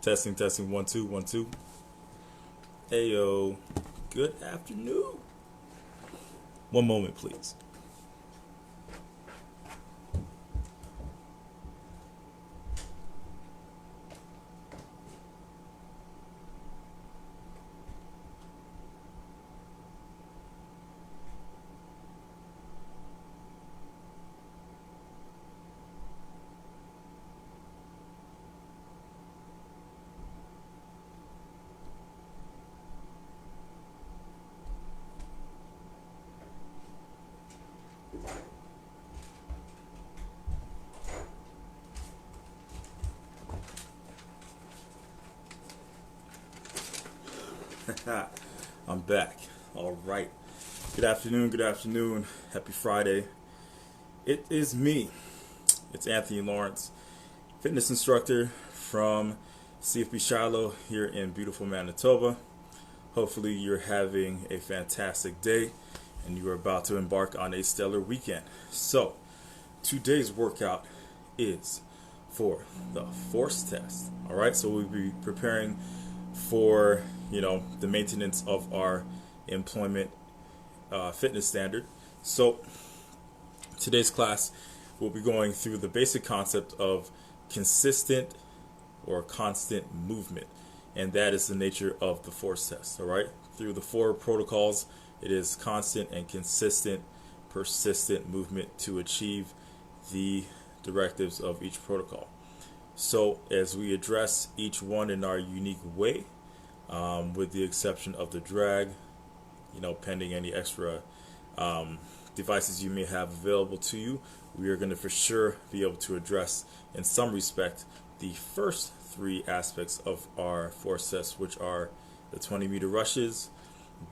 Testing, testing, 1 2 1 2. Ayo, good afternoon. One moment, please. I'm back. All right. Good afternoon. Good afternoon. Happy Friday. It is me. It's Anthony Lawrence, fitness instructor from CFB Shiloh here in beautiful Manitoba. Hopefully, you're having a fantastic day and you are about to embark on a stellar weekend. So, today's workout is for the force test. All right. So, we'll be preparing for the maintenance of our employment fitness standard. So today's class we'll be going through the basic concept of consistent or constant movement, and that is the nature of the force test. All right, through the 4 protocols, it is constant and consistent persistent movement to achieve the directives of each protocol. So as we address each one in our unique way, with the exception of the drag, pending any extra devices you may have available to you, we are going to for sure be able to address in some respect the first 3 aspects of our force test, which are the 20-meter rushes,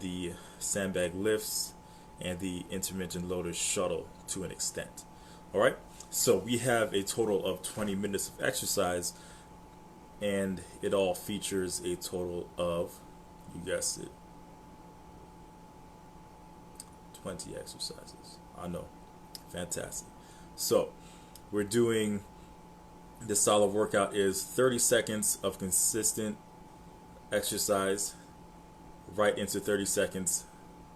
the sandbag lifts, and the intermittent loaded shuttle to an extent. All right, so we have a total of 20 minutes of exercise, and it all features a total of, you guessed it, 20 exercises. I know, fantastic. So we're doing, this solid workout is 30 seconds of consistent exercise right into 30 seconds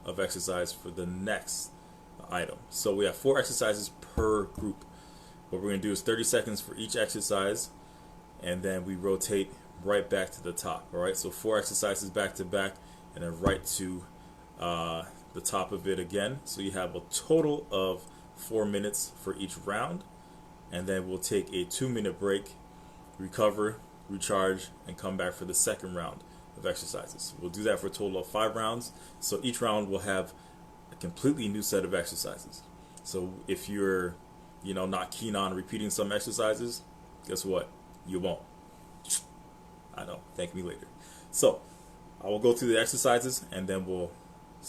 of exercise for the next item. So we have 4 exercises per group. What we're going to do is 30 seconds for each exercise, and then we rotate right back to the top. All right, so 4 exercises back to back, and then right to the top of it again. So you have a total of 4 minutes for each round, and then we'll take a 2-minute break, recover, recharge, and come back for the second round of exercises. We'll do that for a total of 5 rounds. So each round will have a completely new set of exercises. So if you're not keen on repeating some exercises, guess what? You won't. I know. Thank me later. So I will go through the exercises, and then we'll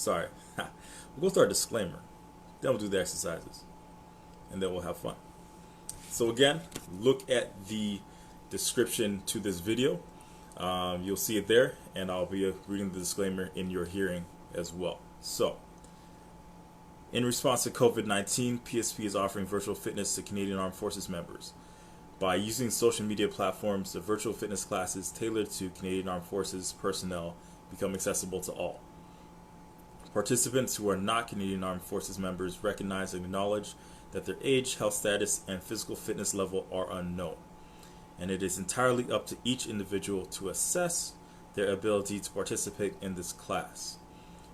go through our disclaimer. Then we'll do the exercises, and then we'll have fun. So again, look at the description to this video. You'll see it there, and I'll be reading the disclaimer in your hearing as well. So, in response to COVID-19, PSP is offering virtual fitness to Canadian Armed Forces members. By using social media platforms, the virtual fitness classes tailored to Canadian Armed Forces personnel become accessible to all. Participants who are not Canadian Armed Forces members recognize and acknowledge that their age, health status, and physical fitness level are unknown, and it is entirely up to each individual to assess their ability to participate in this class.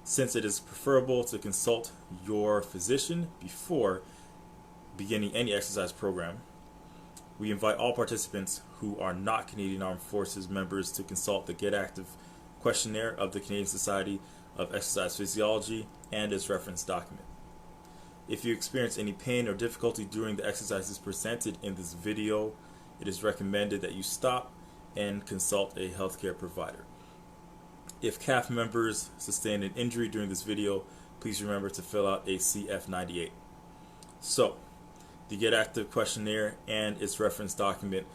Since it is preferable to consult your physician before beginning any exercise program, we invite all participants who are not Canadian Armed Forces members to consult the Get Active questionnaire of the Canadian Society of Exercise Physiology and its reference document. If you experience any pain or difficulty during the exercises presented in this video, it is recommended that you stop and consult a healthcare provider. If CAF members sustain an injury during this video, please remember to fill out a CF98. So, the Get Active questionnaire and its reference document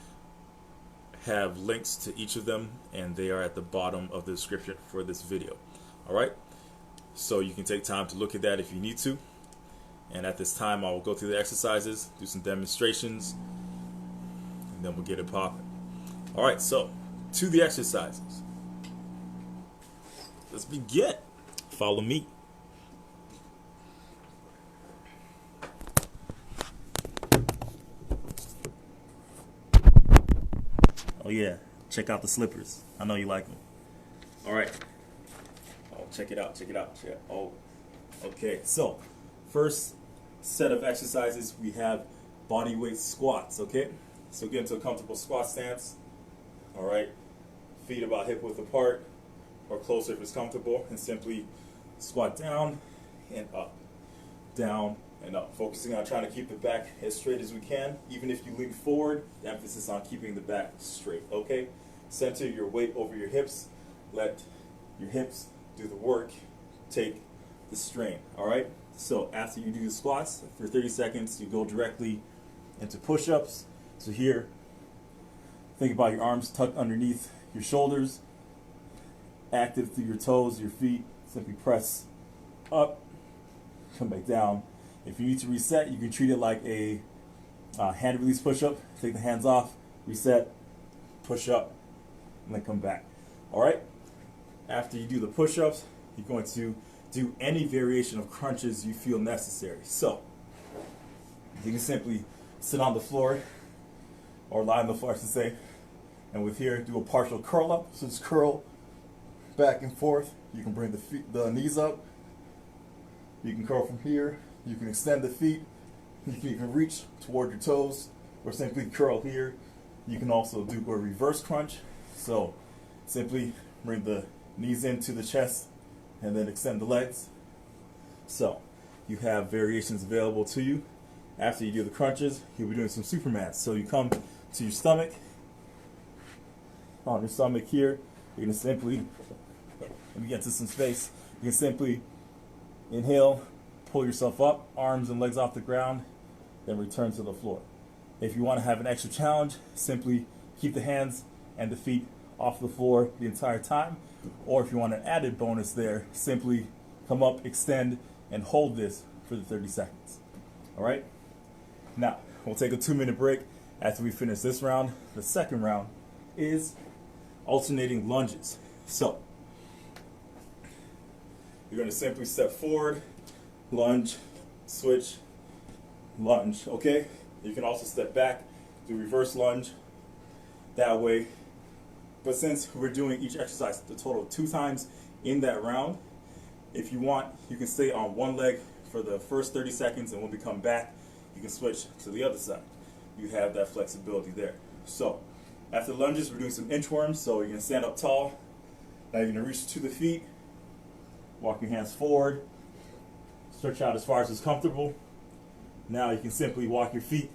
have links to each of them, and they are at the bottom of the description for this video. Alright, so you can take time to look at that if you need to. And at this time, I will go through the exercises, do some demonstrations, and then we'll get it popping. All right, so to the exercises. Let's begin. Follow me. Oh yeah, check out the slippers. I know you like them. All right. Oh, check it out. Check it out. Check. Oh, okay. So, first set of exercises we have body weight squats. Okay. So get into a comfortable squat stance. All right. Feet about hip width apart, or closer if it's comfortable, and simply squat down and up, down and up. Focusing on trying to keep the back as straight as we can. Even if you lean forward, the emphasis on keeping the back straight. Okay. Center your weight over your hips. Let your hips do the work. Take the strain. All right. So after you do the squats for 30 seconds, you go directly into push-ups. So here, think about your arms tucked underneath your shoulders, active through your toes, your feet. Simply press up, come back down. If you need to reset, you can treat it like a hand release push-up. Take the hands off, reset, push up, and then come back. All right. After you do the push-ups, you're going to do any variation of crunches you feel necessary. So you can simply sit on the floor, or lie on the floor, I should say, and with here, do a partial curl up. So just curl back and forth. You can bring the knees up. You can curl from here. You can extend the feet. You can reach toward your toes, or simply curl here. You can also do a reverse crunch. So simply bring the knees into the chest and then extend the legs. So you have variations available to you. After you do the crunches, you'll be doing some Supermans. So you come to your stomach. On your stomach here, you're going to simply, let me get to some space, you can simply inhale, pull yourself up, arms and legs off the ground, then return to the floor. If you want to have an extra challenge, simply keep the hands and the feet off the floor the entire time. Or if you want an added bonus there, simply come up, extend, and hold this for the 30 seconds. All right? Now, we'll take a 2-minute break after we finish this round. The second round is alternating lunges. So, you're going to simply step forward, lunge, switch, lunge, okay? You can also step back, do reverse lunge, that way. But since we're doing each exercise a total of 2 times in that round, if you want, you can stay on one leg for the first 30 seconds, and when we come back, you can switch to the other side. You have that flexibility there. So, after lunges, we're doing some inchworms. So you're going to stand up tall. Now you're going to reach to the feet, walk your hands forward, stretch out as far as is comfortable. Now you can simply walk your feet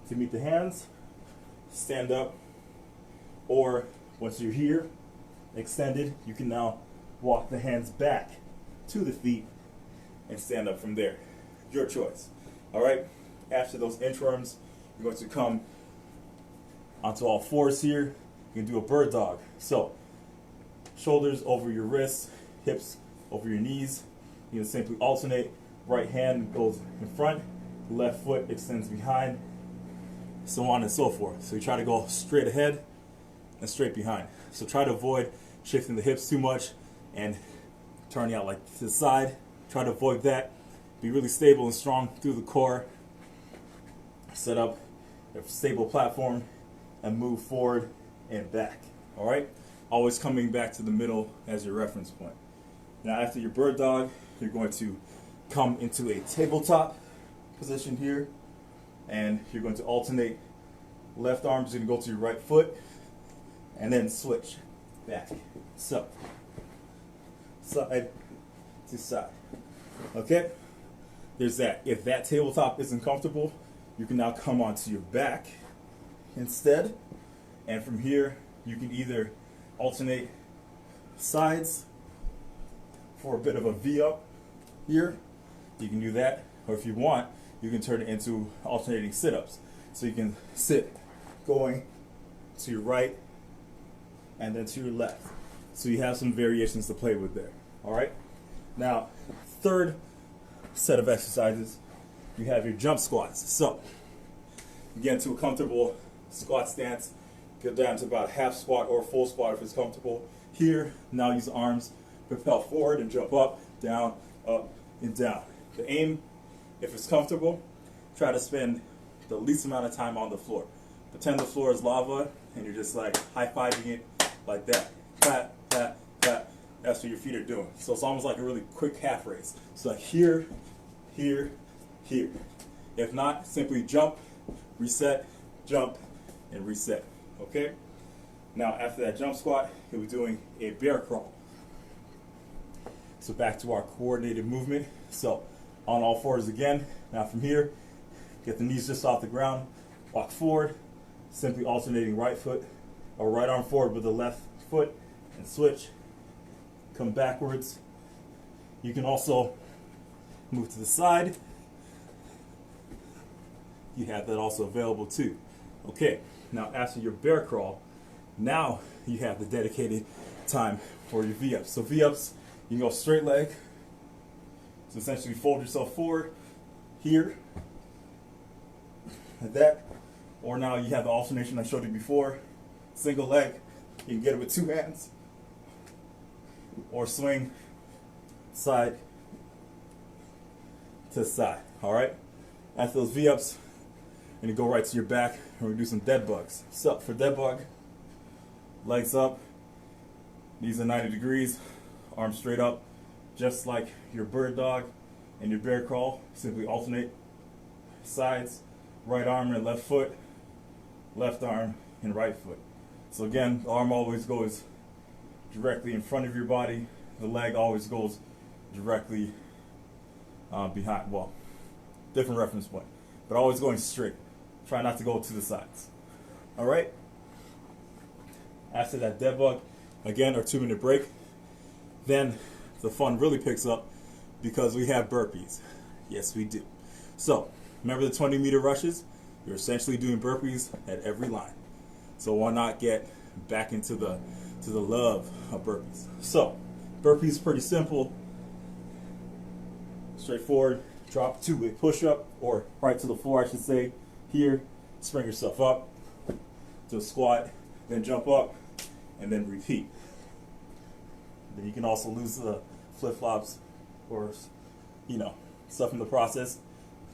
to meet the hands, stand up, or once you're here, extended, you can now walk the hands back to the feet and stand up from there. Your choice. All right. After those inchworms, you're going to come onto all fours here. You can do a bird dog. So, shoulders over your wrists, hips over your knees. You can simply alternate. Right hand goes in front, left foot extends behind, so on and so forth. So you try to go straight ahead and straight behind. So try to avoid shifting the hips too much and turning out like to the side. Try to avoid that. Be really stable and strong through the core. Set up a stable platform and move forward and back. All right? Always coming back to the middle as your reference point. Now after your bird dog, you're going to come into a tabletop position here, and you're going to alternate. Left arm is going to go to your right foot, and then switch back. So, side to side. Okay? There's that. If that tabletop isn't comfortable, you can now come onto your back instead, and from here you can either alternate sides for a bit of a V up here. You can do that, or if you want, you can turn it into alternating sit-ups. So you can sit going to your right and then to your left. So you have some variations to play with there. All right? Now, third set of exercises, you have your jump squats. So, you get into a comfortable squat stance. Get down to about half squat or full squat if it's comfortable. Here, now use the arms, propel forward and jump up, and down. The aim, if it's comfortable, try to spend the least amount of time on the floor. Pretend the floor is lava and you're just like high-fiving it like that. Pat, pat, pat. That's what your feet are doing. So it's almost like a really quick half race. So like here, here, here. If not, simply jump, reset, jump, and reset. Okay? Now after that jump squat, you'll be doing a bear crawl. So back to our coordinated movement. So on all fours again. Now from here, get the knees just off the ground, walk forward, simply alternating right foot or right arm forward with the left foot and switch. Come backwards. You can also move to the side. You have that also available too. Okay, now after your bear crawl, now you have the dedicated time for your V-ups. So V-ups, you can go straight leg. So essentially fold yourself forward here, like that. Or now you have the alternation I showed you before. Single leg, you can get it with two hands. Or swing side to side, all right? After those V-ups, you're gonna go right to your back and we're gonna do some dead bugs. So for dead bug, legs up, knees at 90 degrees, arms straight up, just like your bird dog and your bear crawl. Simply alternate sides, right arm and left foot, left arm and right foot. So again, the arm always goes directly in front of your body. The leg always goes directly behind. Well, different reference point, but always going straight. Try not to go to the sides. All right. After that dead bug, again, our 2-minute break. Then the fun really picks up because we have burpees. Yes, we do. So remember the 20-meter rushes? You're essentially doing burpees at every line. So why not get back into the love of burpees? So burpees is pretty simple. Straightforward. Drop to a push-up, or right to the floor, I should say. Here, spring yourself up to a squat, then jump up, and then repeat. Then you can also lose the flip-flops or, stuff in the process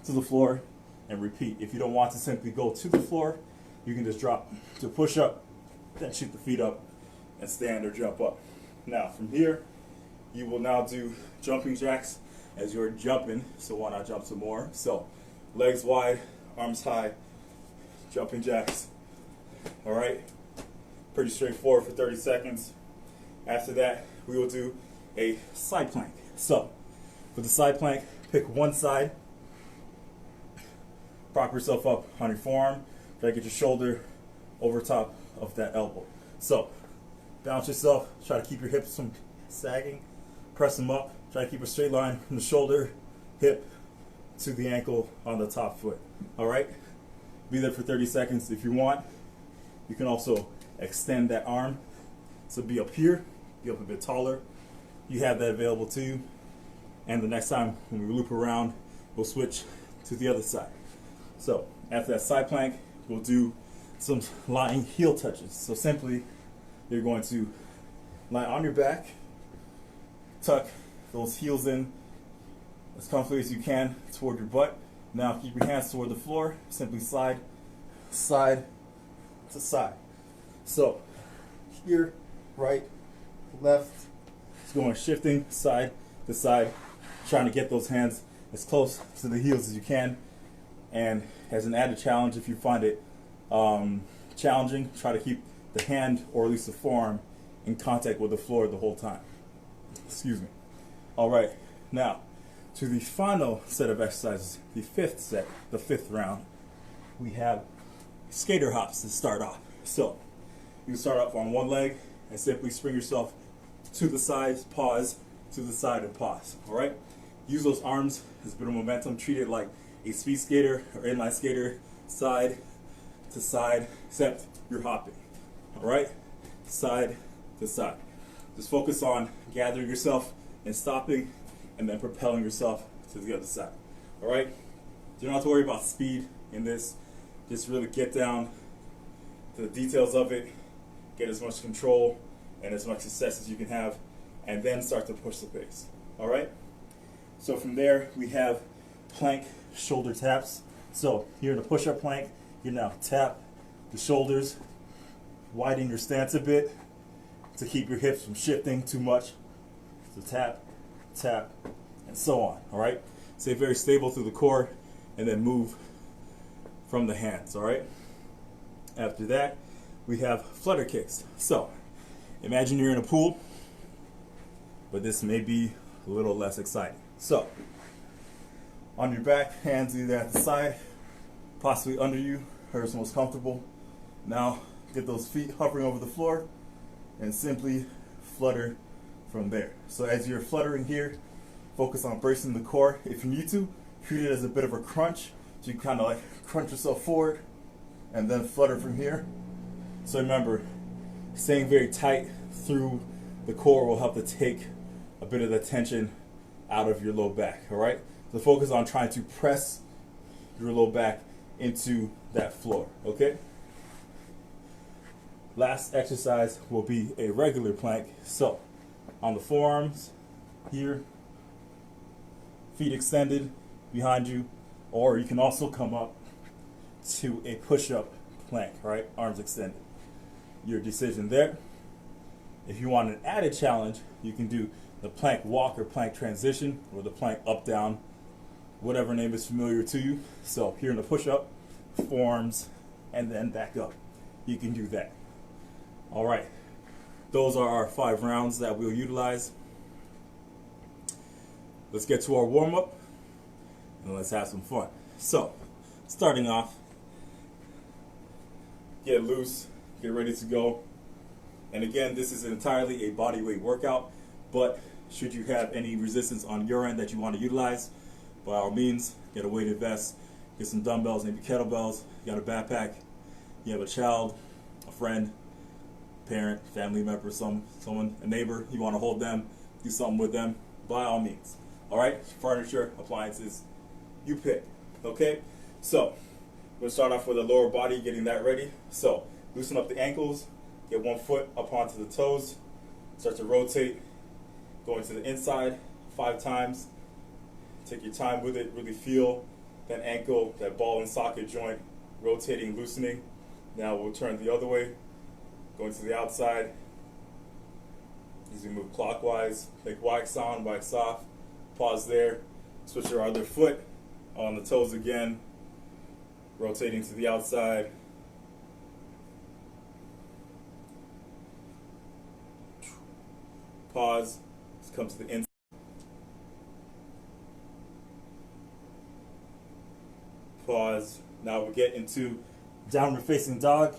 to the floor and repeat. If you don't want to simply go to the floor, you can just drop to a push-up, then shoot the feet up and stand or jump up. Now, from here, you will now do jumping jacks as you're jumping, so why not jump some more? So, legs wide, arms high, jumping jacks. All right, pretty straightforward for 30 seconds. After that, we will do a side plank. So, for the side plank, pick one side, prop yourself up on your forearm, try to get your shoulder over top of that elbow. So, balance yourself, try to keep your hips from sagging, press them up, try to keep a straight line from the shoulder, hip, to the ankle on the top foot. All right? Be there for 30 seconds. If you want, you can also extend that arm. So be up here, be up a bit taller. You have that available to you. And the next time when we loop around, we'll switch to the other side. So after that side plank, we'll do some lying heel touches. So simply, you're going to lie on your back, tuck those heels in as comfortably as you can toward your butt. Now keep your hands toward the floor. Simply slide side to side. So here, right, left. It's going shifting side to side, trying to get those hands as close to the heels as you can. And as an added challenge, if you find it challenging, try to keep the hand, or at least the forearm, in contact with the floor the whole time. Excuse me. All right, now to the final set of exercises, the fifth set, the fifth round. We have skater hops to start off. So you can start off on one leg and simply spring yourself to the side, pause, to the side, and pause. All right. Use those arms as a bit of momentum. Treat it like a speed skater or inline skater, side to side, except you're hopping. All right, side to side. Just focus on gathering yourself and stopping, and then propelling yourself to the other side. All right. You don't have to worry about speed in this. Just really get down, the details of it, get as much control and as much success as you can have, and then start to push the pace. All right? So from there, we have plank shoulder taps. So here in the push-up plank, you now tap the shoulders, widen your stance a bit to keep your hips from shifting too much. So tap, tap, and so on. All right? Stay very stable through the core, and then move from the hands. All right? After that, we have flutter kicks. So imagine you're in a pool, but this may be a little less exciting. So on your back, hands either at the side, possibly under you, wherever's most comfortable. Now get those feet hovering over the floor and simply flutter from there. So as you're fluttering here, focus on bracing the core. If you need to, treat it as a bit of a crunch. So you kind of like crunch yourself forward and then flutter from here. So remember, staying very tight through the core will help to take a bit of the tension out of your low back, all right? So focus on trying to press your low back into that floor, okay? Last exercise will be a regular plank. So on the forearms here, feet extended behind you, or you can also come up to a push-up plank, right? Arms extended. Your decision there. If you want an added challenge, you can do the plank walk or plank transition, or the plank up down, whatever name is familiar to you. So here in the push-up, forearms, and then back up. You can do that. All right. Those are our 5 rounds that we'll utilize. Let's get to our warm-up, and let's have some fun. So, starting off, get loose, get ready to go. And again, this is entirely a body weight workout, but should you have any resistance on your end that you want to utilize, by all means, get a weighted vest, get some dumbbells, maybe kettlebells, you got a backpack, you have a child, a friend, parent, family member, someone, a neighbor, you want to hold them, do something with them, by all means. All right, furniture, appliances, you pick. Okay, so we'll start off with the lower body, getting that ready. So loosen up the ankles, get one foot up onto the toes, start to rotate, going to the inside 5 times. Take your time with it, really feel that ankle, that ball and socket joint rotating, loosening. Now we'll turn the other way, going to the outside. As we move clockwise, like wax on, wax off. Pause there, switch your other foot on the toes again, rotating to the outside. Pause, let's come to the inside. Pause. Now we'll get into downward facing dog.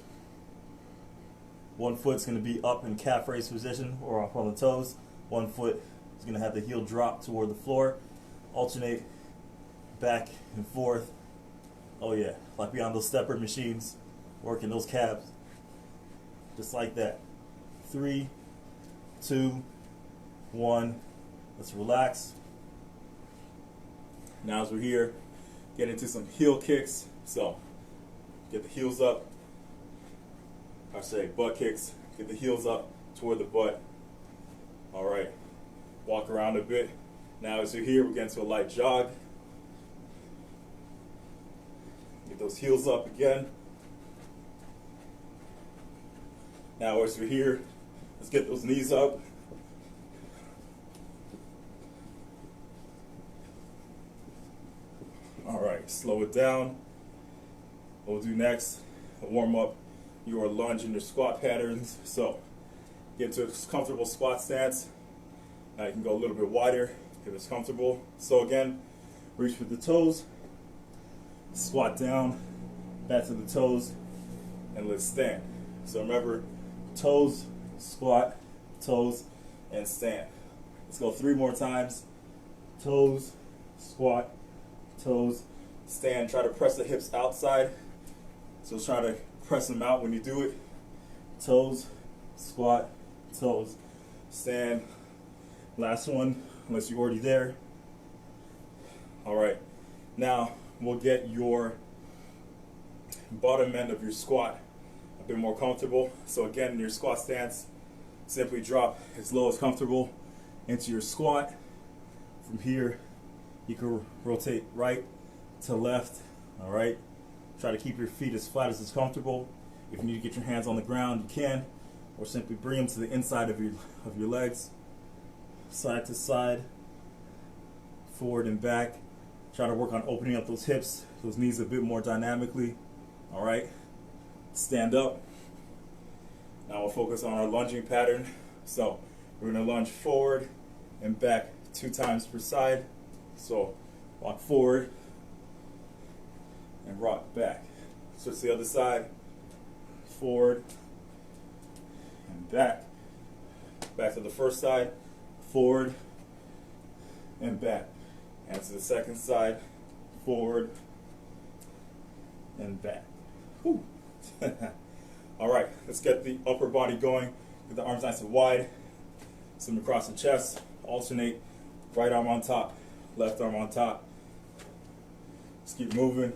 One foot's going to be up in calf raise position or up on the toes. One foot is going to have the heel drop toward the floor. Alternate back and forth. Oh yeah, like we on those stepper machines, working those calves. Just like that. 3, 2, 1. Let's relax. Now as we're here, get into some heel kicks. So get the heels up. I say butt kicks. Get the heels up toward the butt. All right. Walk around a bit. Now as you're here, we're getting to a light jog. Get those heels up again. Now as we're here, let's get those knees up. All right, slow it down. What we'll do next, a warm up your lunge and your squat patterns. So get to a comfortable squat stance. Now you can go a little bit wider if it's comfortable. So again, reach with the toes, squat down, back to the toes, and let's stand. So remember, toes, squat, toes, and stand. Let's go 3 more times. Toes, squat, toes, stand. Try to press the hips outside. So try to press them out when you do it. Toes, squat, toes, stand. Last one, unless you're already there. All right. Now we'll get your bottom end of your squat bit more comfortable. So again, in your squat stance, simply drop as low as comfortable into your squat. From here, you can rotate right to left, all right? Try to keep your feet as flat as is comfortable. If you need to get your hands on the ground, you can, or simply bring them to the inside of your legs, side to side, forward and back. Try to work on opening up those hips, those knees a bit more dynamically, all right? Stand up. Now we'll focus on our lunging pattern. So we're gonna lunge forward and back 2 times per side. So walk forward and rock back. Switch to the other side, forward and back. Back to the first side, forward and back. And to the second side, forward and back. Whew. All right, let's get the upper body going. Get the arms nice and wide. Send them across the chest. Alternate. Right arm on top, left arm on top. Just keep moving.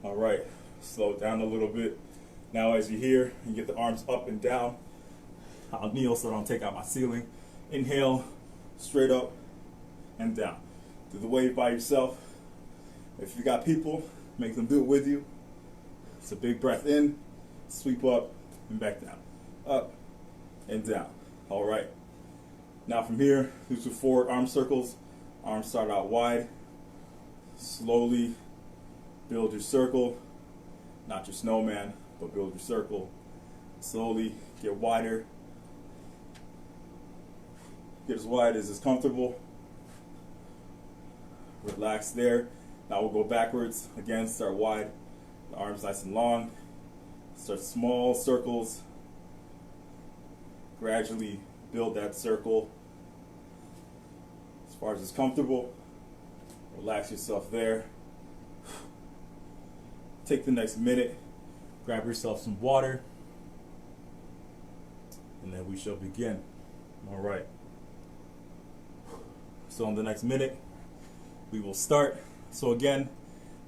All right, slow it down a little bit. Now as you're here, you get the arms up and down. I'll kneel so I don't take out my ceiling. Inhale, straight up and down. Do the wave by yourself. If you got people, make them do it with you. It's a big breath in, sweep up and back down. Up and down. All right. Now from here, do 2 forward arm circles. Arms start out wide. Slowly build your circle. Not your snowman, but build your circle. Slowly get wider. Get as wide as is comfortable. Relax there. Now we'll go backwards. Again, start wide. The arms nice and long. Start small circles. Gradually build that circle as far as it's comfortable. Relax yourself there. Take the next minute. Grab yourself some water. And then we shall begin. All right. So in the next minute, we will start. So again,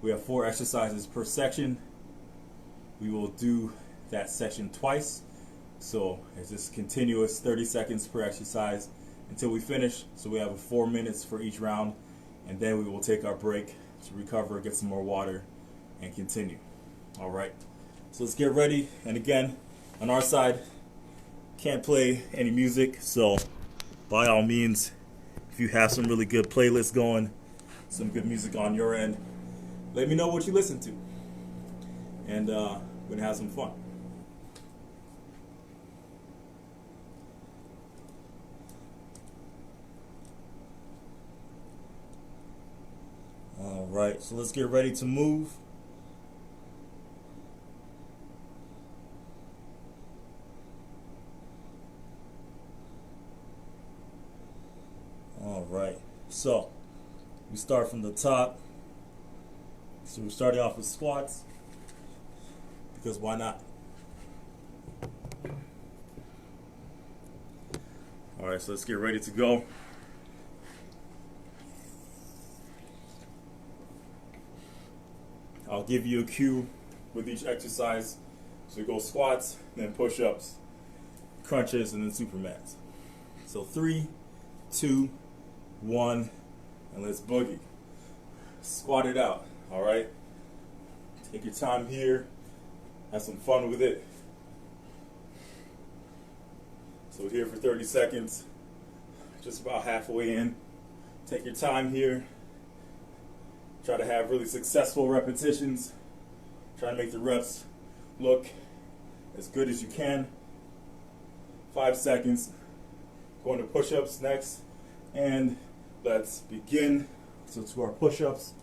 we have 4 exercises per section. We will do that section twice. So it's just continuous 30 seconds per exercise until we finish. So we have 4 minutes for each round, and then we will take our break to recover, get some more water, and continue. All right. So let's get ready. And again, on our side, can't play any music. So by all means, if you have some really good playlists going, some good music on your end, let me know what you listen to. And we're going to have some fun. All right, so let's get ready to move. All right, so we start from the top. So we're starting off with squats, because why not? All right, so let's get ready to go. I'll give you a cue with each exercise. So we go squats, then push-ups, crunches, and then supermans. So 3, 2, 1, and let's boogie. Squat it out, all right? Take your time here. Have some fun with it. So here for 30 seconds, just about halfway in. Take your time here. Try to have really successful repetitions. Try to make the reps look as good as you can. 5 seconds. Going to push-ups next. And let's begin. So to our push-ups.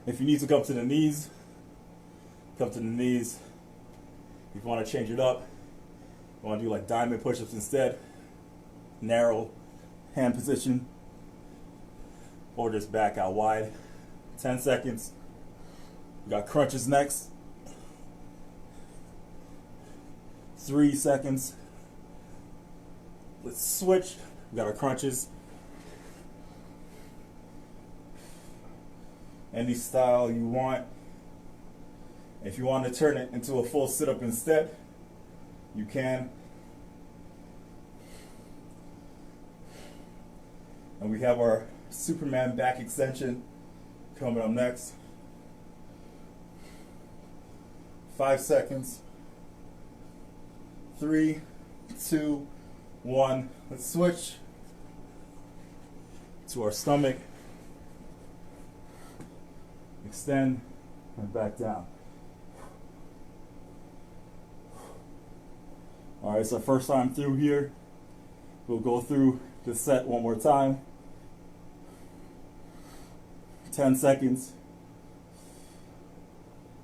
If you need to come to the knees, come to the knees. If you want to change it up, you want to do like diamond push-ups instead. Narrow hand position. Or just back out wide. 10 seconds. We got crunches next. 3 seconds. Let's switch. We got our crunches. any style you want. If you want to turn it into a full sit-up instead, you can. And we have our Superman back extension coming up next. 5 seconds. 3, 2, 1. Let's switch to our stomach. Extend and back down. Alright, it's our first time through here. We'll go through the set one more time. 10 seconds.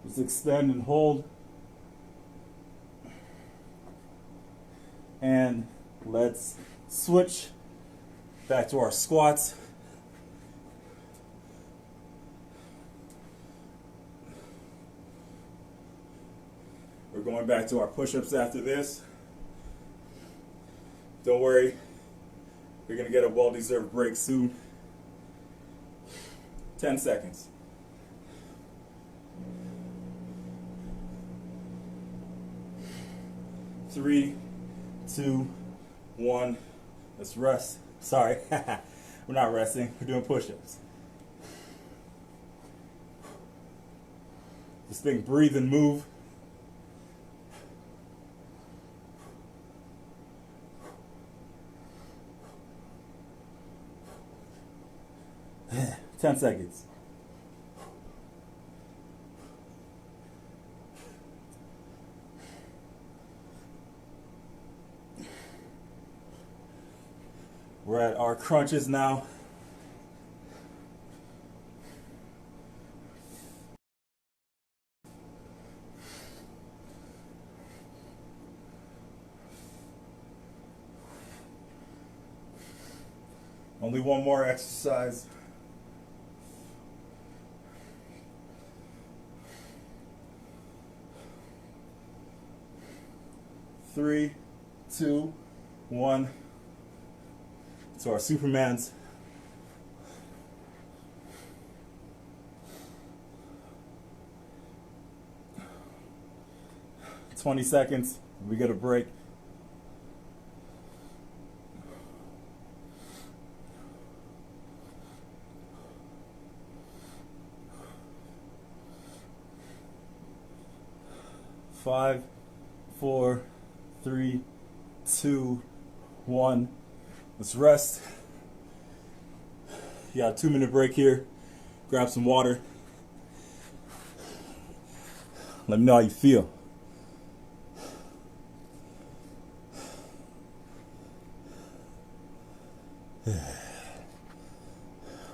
Let's extend and hold. And let's switch back to our squats. We're going back to our push-ups after this. Don't worry, you're going to get a well-deserved break soon. 10 seconds. Three, 2, 1. Let's rest. Sorry, we're not resting. We're doing push-ups. This thing, breathe and move. Ten seconds. We're at our crunches now. Only one more exercise. Three, 2, 1. So our Supermans. "20 seconds. We get a break. Five, 4, 3, 2, 1. Let's rest. You got a 2-minute break here. Grab some water. Let me know how you feel.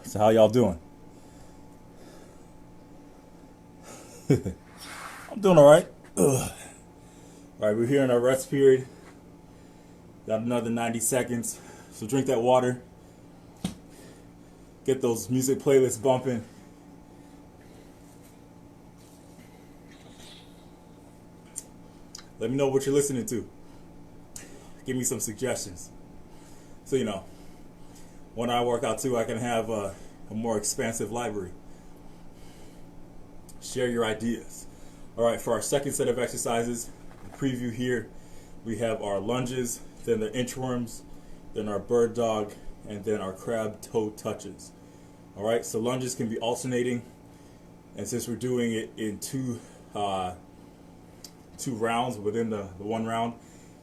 So how y'all doing? I'm doing all right. All right, we're here in our rest period. Got another 90 seconds. So drink that water. Get those music playlists bumping. Let me know what you're listening to. Give me some suggestions. So, you know, when I work out too, I can have a more expansive library. Share your ideas. All right, for our second set of exercises, the preview here, we have our lunges, then the inchworms, then our bird dog, and then our crab toe touches. All right, so lunges can be alternating, and since we're doing it in two rounds within the one round,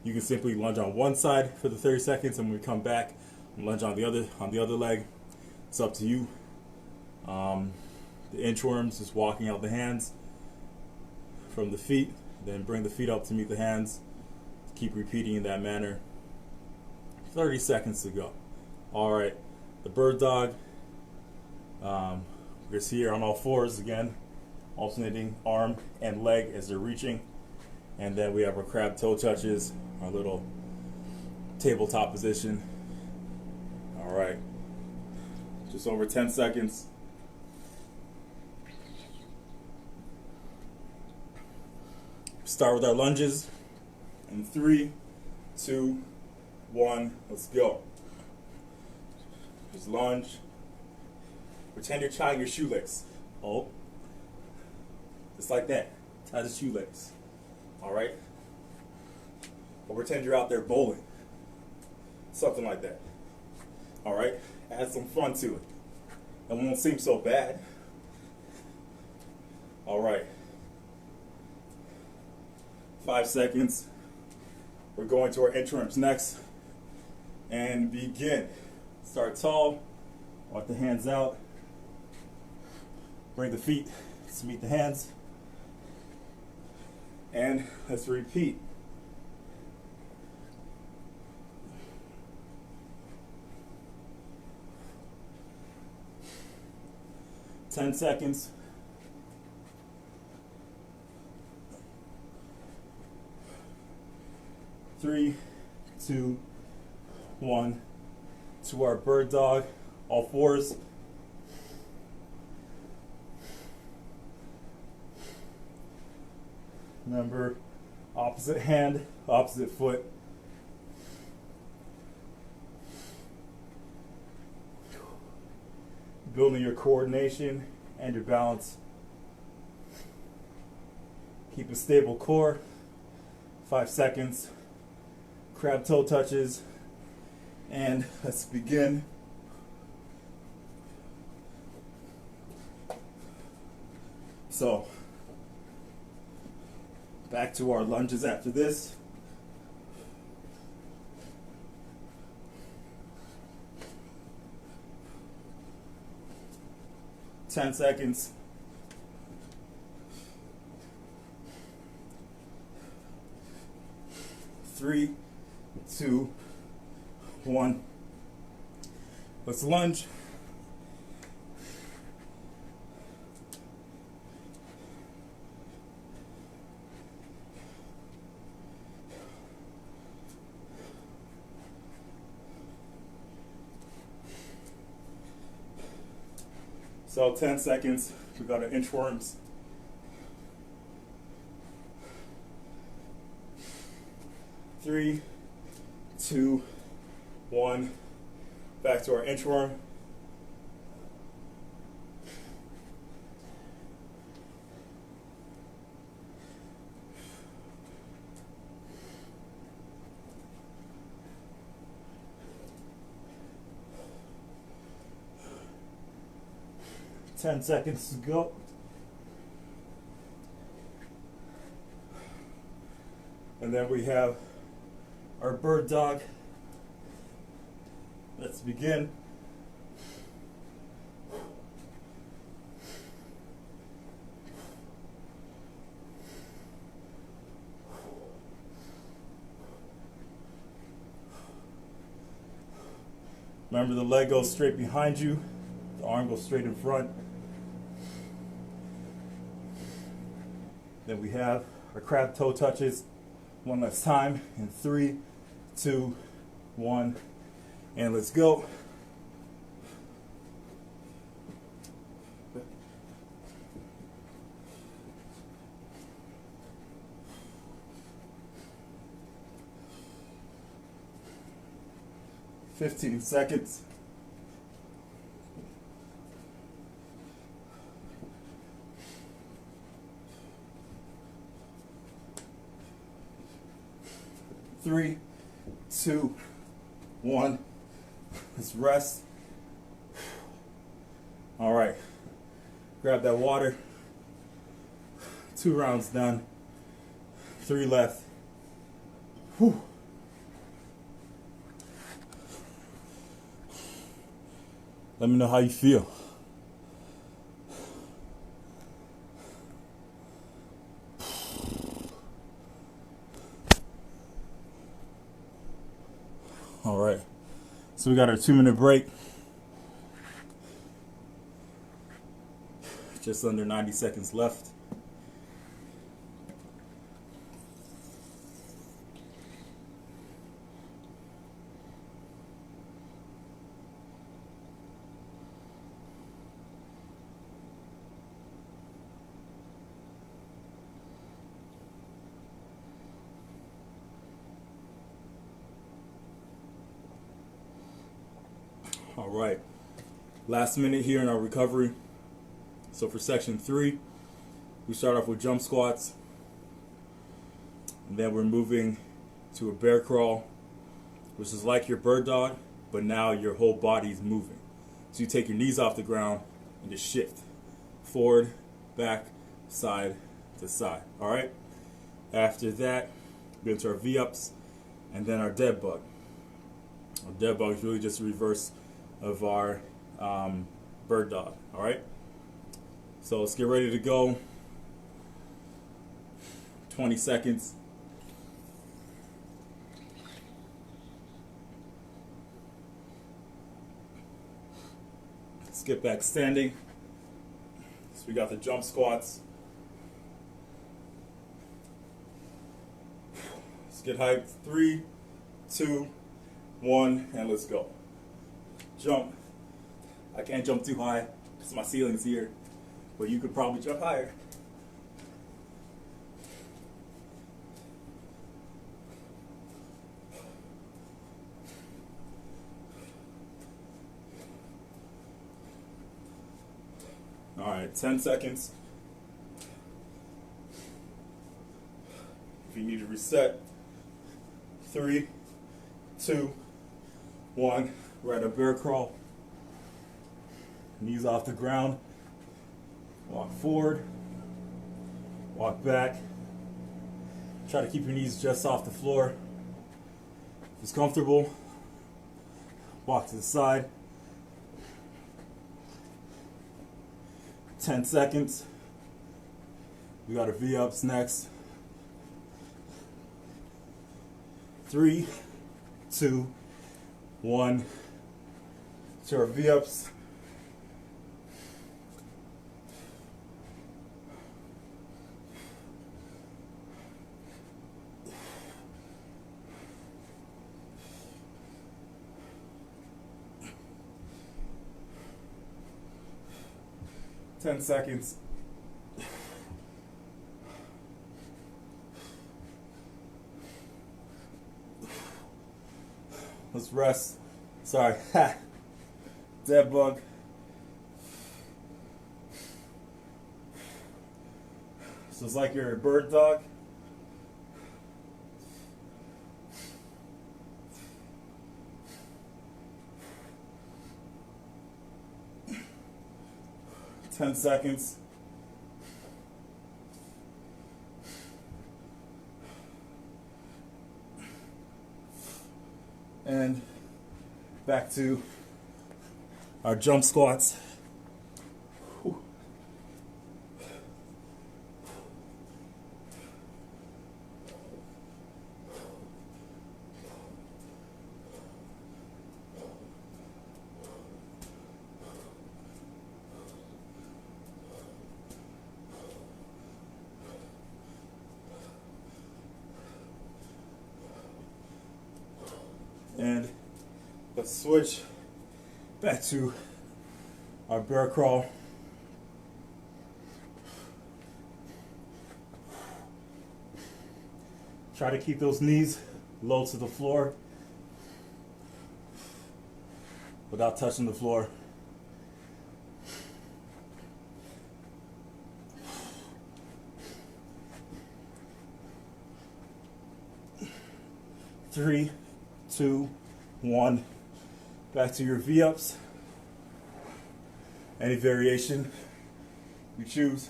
you can simply lunge on one side for the 30 seconds, and when we come back, lunge on the other leg. It's up to you. The inchworms is walking out the hands from the feet, then bring the feet up to meet the hands. Keep repeating in that manner. 30 seconds to go. All right, the bird dog. We're just here on all fours again, alternating arm and leg as they're reaching. And then we have our crab toe touches, our little tabletop position. All right, just over 10 seconds. Start with our lunges. In 3, 2, 1, let's go. Just lunge. Pretend you're tying your shoelace. Oh, just like that. Tie the shoelace. All right. Or pretend you're out there bowling. Something like that. All right. Add some fun to it. It won't seem so bad. All right. 5 seconds. We're going to our interims next. And begin. Start tall. Walk the hands out. Bring the feet to meet the hands. And let's repeat. Ten seconds. 3, 2, 1. To our bird dog, all fours. Remember, opposite hand, opposite foot. Building your coordination and your balance. Keep a stable core. 5 seconds. Crab toe touches. And let's begin. So, back to our lunges after this. Ten seconds. 3, 2, 1. Let's lunge. So 10 seconds, we got our inchworms. 3, 2, 1. Back to our inchworm. Ten seconds to go. And then we have our bird dog. Let's begin. Remember, the leg goes straight behind you, the arm goes straight in front. Then we have our crab toe touches one last time in 3, 2, 1, and let's go. "15 seconds. 3, 2, 1. Let's rest. All right. Grab that water. 2 rounds done. 3 left. Whew. Let me know how you feel. All right, so we got our 2-minute break. Just under 90 seconds left. All right, last minute here in our recovery. So for section 3, we start off with jump squats, and then we're moving to a bear crawl, which is like your bird dog, but now your whole body's moving. So you take your knees off the ground and just shift forward, back, side to side. All right. After that, we go into our V-ups and then our dead bug. Our dead bug is really just a reverse of our bird dog. All right. So let's get ready to go. 20 seconds. Let's get back standing. So we got the jump squats. Let's get hyped. 3, 2, 1, and let's go. Jump. I can't jump too high because my ceiling's here, but you could probably jump higher. All right, 10 seconds. If you need to reset, 3, 2, 1. We're at a bear crawl. Knees off the ground. Walk forward. Walk back. Try to keep your knees just off the floor. If it's comfortable, walk to the side. 10 seconds. We got our V-ups next. 3, 2, 1. To our V-ups. Ten seconds. Let's rest. Sorry. Dead bug. So it's like you're a bird dog. Ten seconds. And back to our jump squats. Whew. 'And let's switch back to our bear crawl. Try to keep those knees low to the floor without touching the floor. Three, 2, 1. Back to your V-ups. Any variation you choose.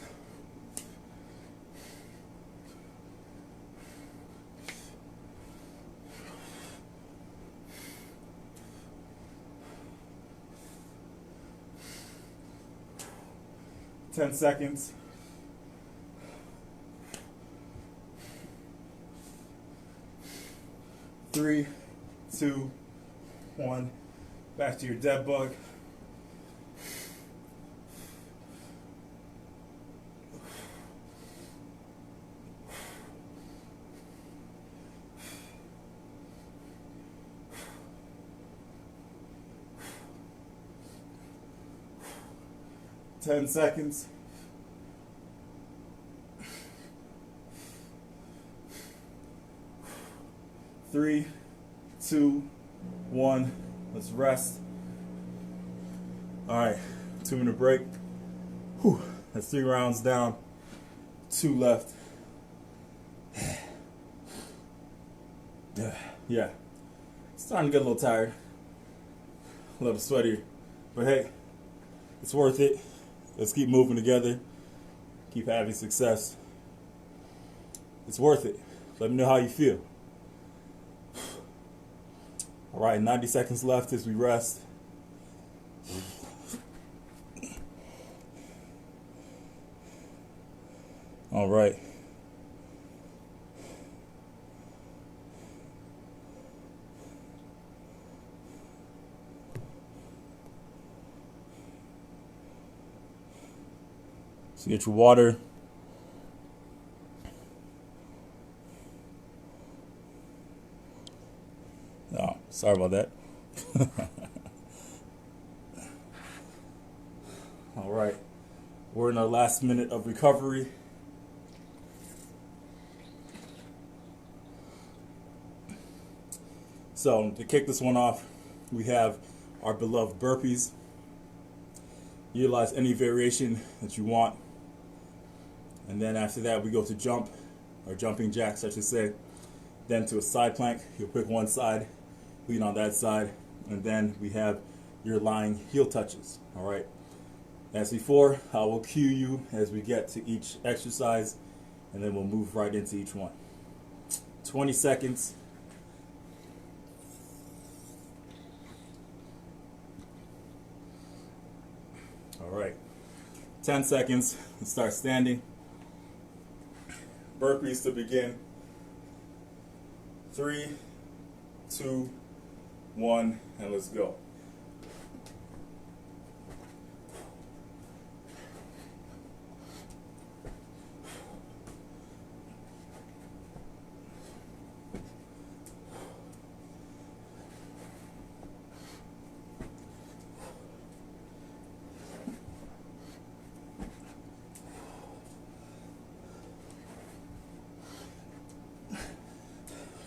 Ten seconds. Three, 2, 1. Back to your dead bug. Ten seconds. Three, 2, 1. Let's rest. All right, 2-minute break. Whew. That's 3 rounds down, 2 left. Yeah, starting to get a little tired, a little sweaty, but hey, it's worth it. Let's keep moving together, keep having success. It's worth it. Let me know how you feel. All right, 90 seconds left as we rest. All right. So get your water. Oh, sorry about that. All right. We're in our last minute of recovery. So to kick this one off, we have our beloved burpees. Utilize any variation that you want. And then after that, we go to jump, or jumping jacks, I should say. Then to a side plank. You'll pick one side, lean on that side, and then we have your lying heel touches. All right. As before, I will cue you as we get to each exercise, and then we'll move right into each one. 20 seconds. All right. 10 seconds. Let's start standing. Burpees to begin. 3, 2, 1, and let's go.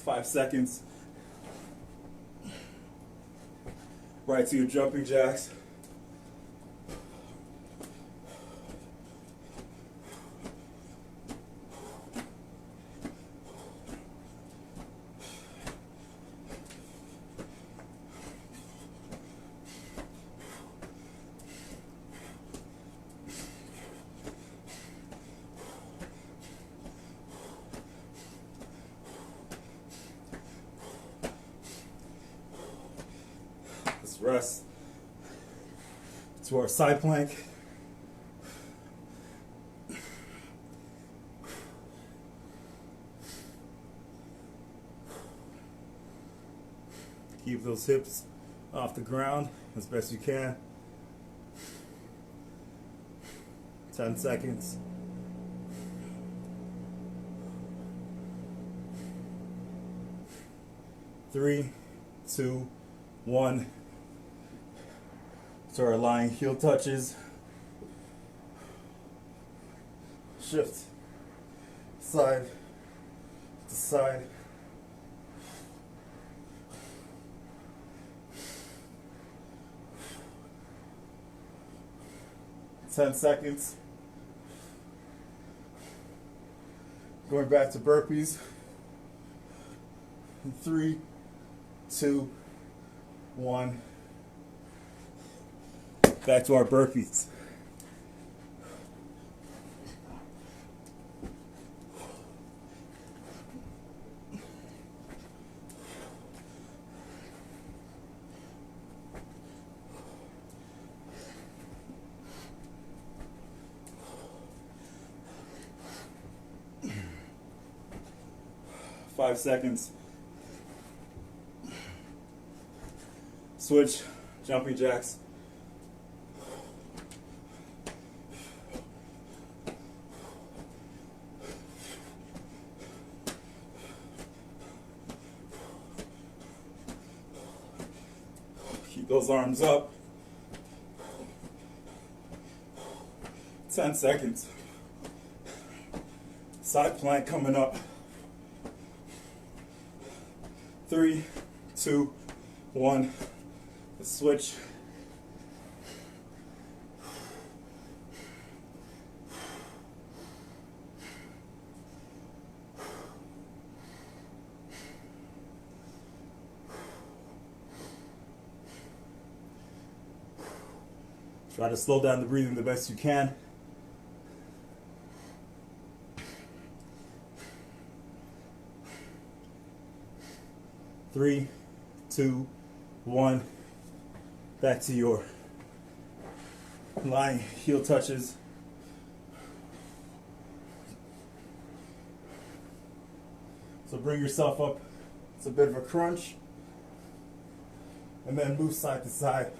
Five seconds. Right to your jumping jacks. Let's rest. To our side plank. Keep those hips off the ground as best you can. 10 seconds. Three, two, one. So our lying heel touches. Shift side to side. Ten seconds. Going back to burpees. 3, 2, 1. Back to our burpees. Five seconds. Switch, jumping jacks. Keep those arms up. 10 seconds. Side plank coming up. 3, 2, 1. Let's switch. Try to slow down the breathing the best you can. Three, two, one. Back to your lying heel touches. So bring yourself up. It's a bit of a crunch. And then move side to side.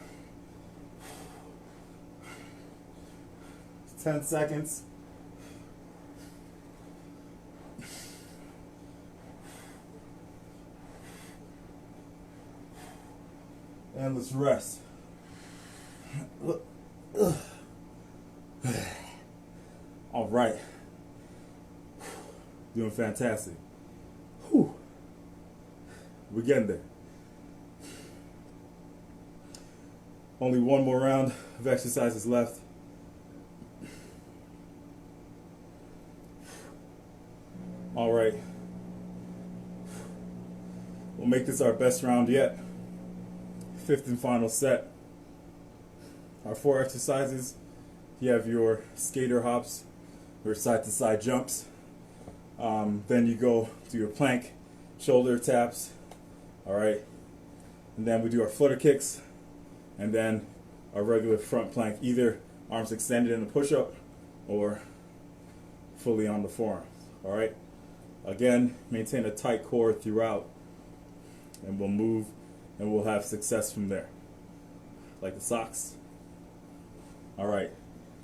10 seconds. And let's rest. All right. Doing fantastic. Whew. We're getting there. Only one more round of exercises left. All right. We'll make this our best round yet. Fifth and final set. Our 4 exercises. You have your skater hops, your side to side jumps. Then you go to your plank, shoulder taps. All right. And then we do our flutter kicks. And then our regular front plank, either arms extended in a push-up or fully on the forearms. All right. Again, maintain a tight core throughout, and we'll move and we'll have success from there. Like the socks. All right.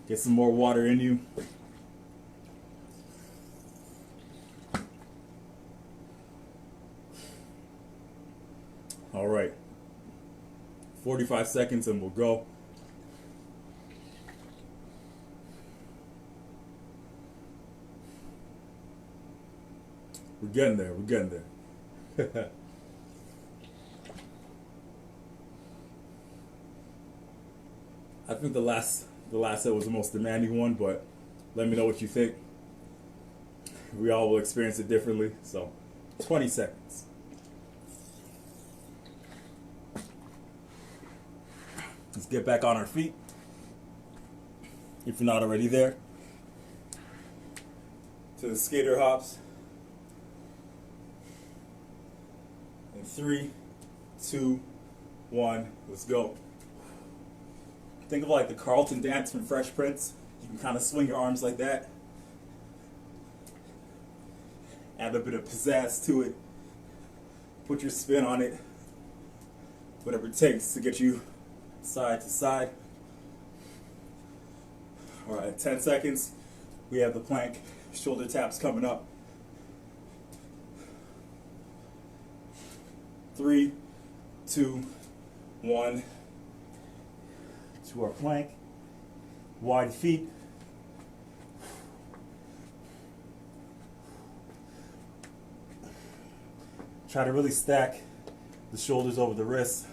Get some more water in you. All right. 45 seconds and we'll go. We're getting there. We're getting there. I think the last set was the most demanding one, but let me know what you think. We all will experience it differently. So, 20 seconds. Let's get back on our feet. If you're not already there. To the skater hops. In 3, 2, 1, let's go. Think of like the Carlton dance from Fresh Prince. You can kind of swing your arms like that. Add a bit of pizzazz to it. Put your spin on it. Whatever it takes to get you side to side. All right, 10 seconds. We have the plank, shoulder taps coming up. 3, 2, 1. To our plank. Wide feet. Try to really stack the shoulders over the wrists.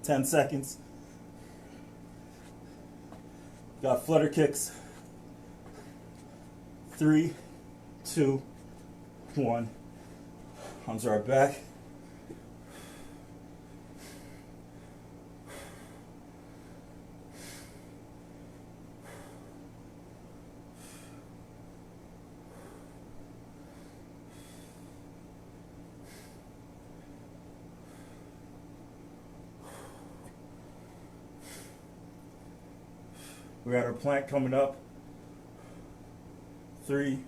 Ten seconds. Got flutter kicks. 3, 2, 1. Arms are back. We got our plank coming up. 3,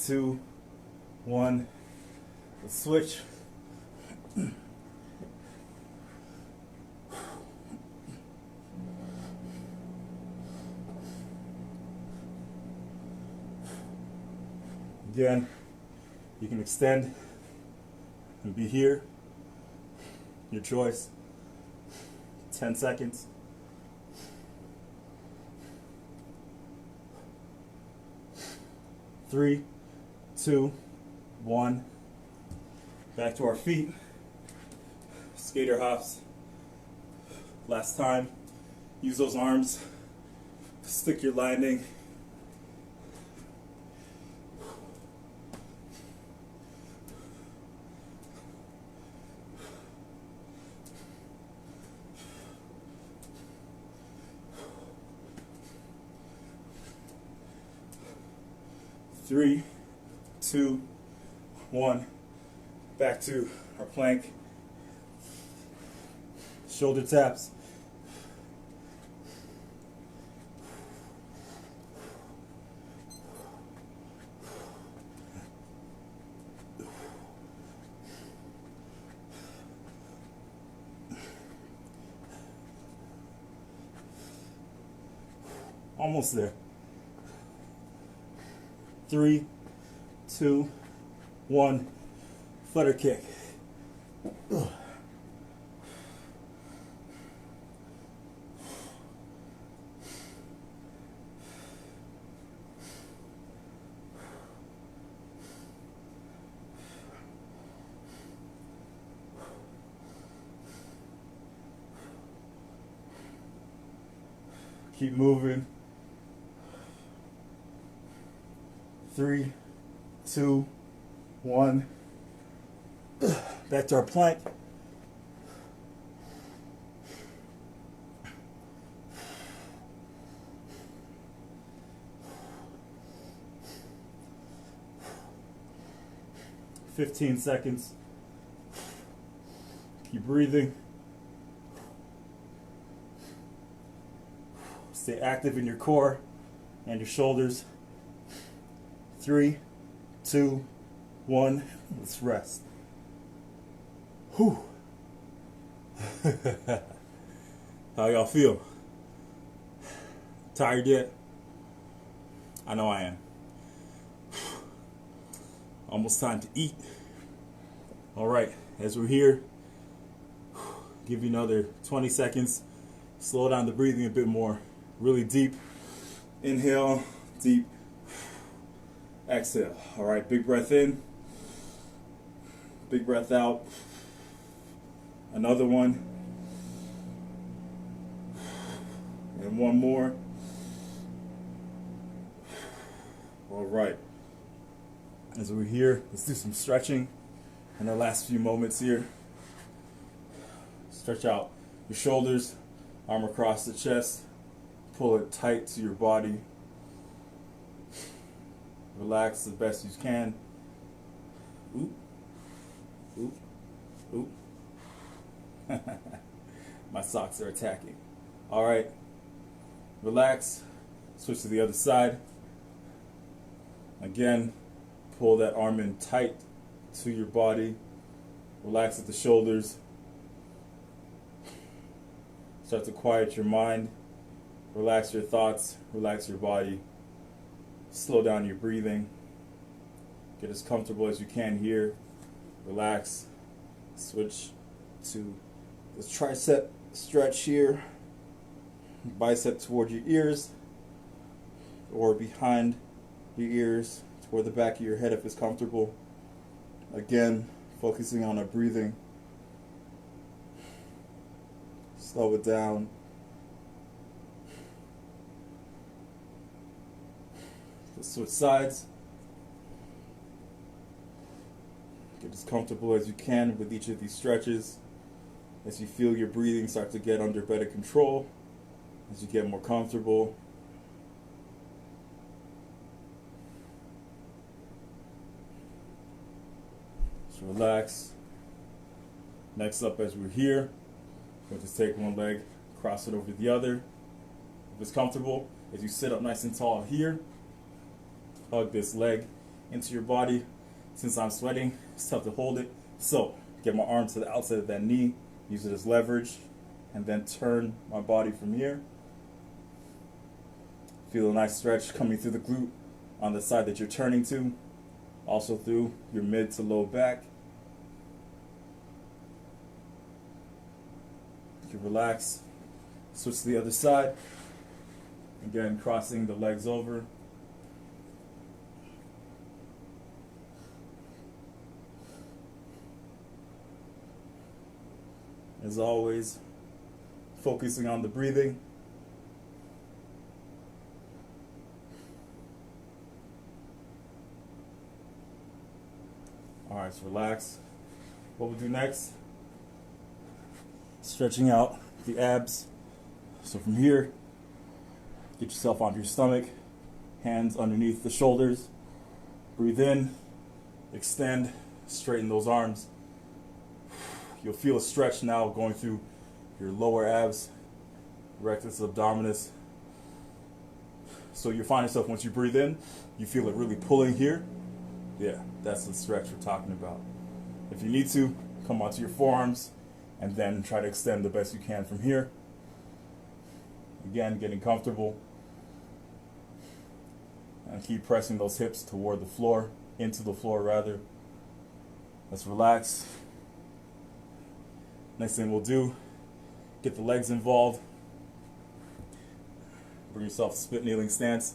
2, 1. Let's switch. Again, you can extend and be here. Your choice. 10 seconds. 3, 2, 1. Back to our feet. Skater hops. Last time. Use those arms. Stick your landing. 3, 2, 1. Back to our plank. Shoulder taps. Almost there. 3, 2, 1. Flutter kick. Ugh. Keep moving. 3, 2, 1. Back to our plank. "15 seconds. Keep breathing. Stay active in your core and your shoulders. 3, 2, 1. Let's rest. Whew. How y'all feel? Tired yet? I know I am. Almost time to eat. All right, as we're here, give you another 20 seconds. Slow down the breathing a bit more. Really deep. Inhale, deep. Exhale. All right, big breath in. Big breath out. Another one. And one more. All right. As we're here, let's do some stretching in our last few moments here. Stretch out your shoulders, arm across the chest. Pull it tight to your body. Relax the best you can. Oop. Oop. Oop. My socks are attacking. All right. Relax. Switch to the other side. Again, pull that arm in tight to your body. Relax at the shoulders. Start to quiet your mind. Relax your thoughts. Relax your body. Slow down your breathing. Get as comfortable as you can here. Relax. Switch to the tricep stretch here. Bicep toward your ears or behind your ears toward the back of your head if it's comfortable. Again, focusing on our breathing. Slow it down. Let's switch sides. Get as comfortable as you can with each of these stretches. As you feel your breathing start to get under better control, as you get more comfortable. Just relax. Next up, as we're here, we'll just take one leg, cross it over the other. If it's comfortable, as you sit up nice and tall here, hug this leg into your body. Since I'm sweating, it's tough to hold it. So, get my arm to the outside of that knee, use it as leverage, and then turn my body from here. Feel a nice stretch coming through the glute on the side that you're turning to, also through your mid to low back. You can relax, switch to the other side. Again, crossing the legs over. As always, focusing on the breathing. All right, so relax. What we'll do next, stretching out the abs. So from here, get yourself onto your stomach, hands underneath the shoulders, Breathe in, extend, straighten those arms. You'll feel a stretch now going through your lower abs, rectus abdominis. So you find yourself, once you breathe in, you feel it really pulling here. Yeah, that's the stretch we're talking about. If you need to, come onto your forearms and then try to extend the best you can from here. Again, getting comfortable. And keep pressing those hips toward the floor, into the floor rather. Let's relax. Next thing we'll do, get the legs involved. Bring yourself to split kneeling stance.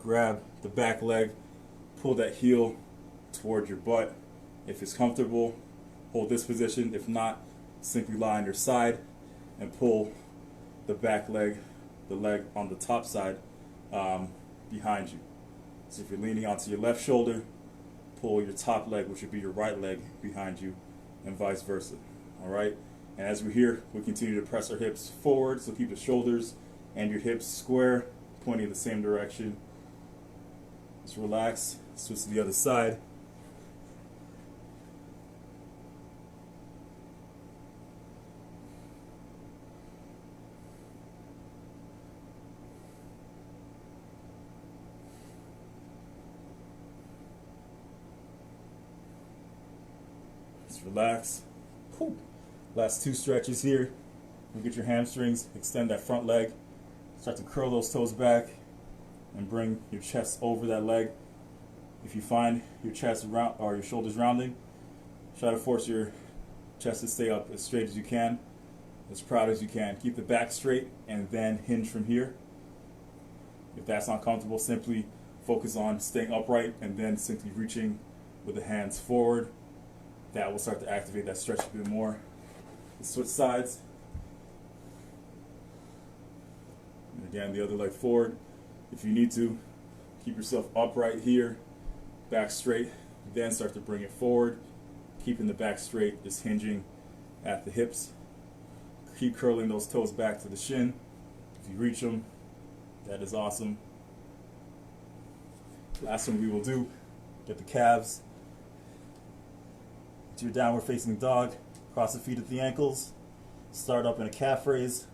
Grab the back leg, pull that heel toward your butt. If it's comfortable, hold this position. If not, simply lie on your side and pull the back leg, the leg on the top side, behind you. So if you're leaning onto your left shoulder, pull your top leg, which would be your right leg, behind you, and vice versa. All right? And as we're here, we continue to press our hips forward, so keep the shoulders and your hips square, pointing in the same direction. Just relax. Switch to the other side. Just relax. Whew. Last two stretches here. You get your hamstrings, extend that front leg, start to curl those toes back, and bring your chest over that leg. If you find your chest round or your shoulders rounding, try to force your chest to stay up as straight as you can, as proud as you can. Keep the back straight and then hinge from here. If that's not comfortable, simply focus on staying upright and then simply reaching with the hands forward. That will start to activate that stretch a bit more. Switch sides. And again, the other leg forward. If you need to, keep yourself upright here, back straight, then start to bring it forward, keeping the back straight, just hinging at the hips. Keep curling those toes back to the shin. If you reach them, that is awesome. Last one we will do, get the calves to your downward facing dog. Cross the feet at the ankles. Start up in a calf raise.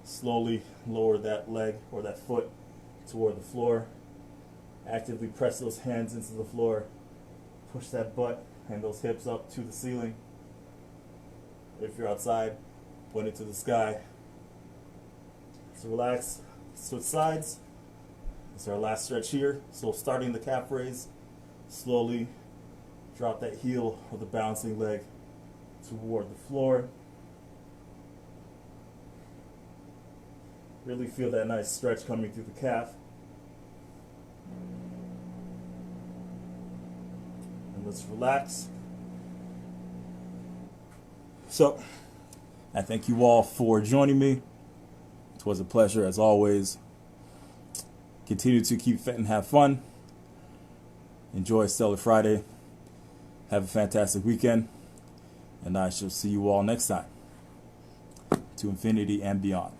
Slowly lower that leg or that foot toward the floor. Actively press those hands into the floor. Push that butt and those hips up to the ceiling. If you're outside, point it to the sky. So relax. Switch sides. This is our last stretch here. So starting the calf raise, slowly drop that heel of the bouncing leg toward the floor. Really feel that nice stretch coming through the calf. And let's relax. So, I thank you all for joining me. It was a pleasure as always. Continue to keep fit and have fun. Enjoy Stellar Friday. Have a fantastic weekend. And I shall see you all next time. To infinity and beyond.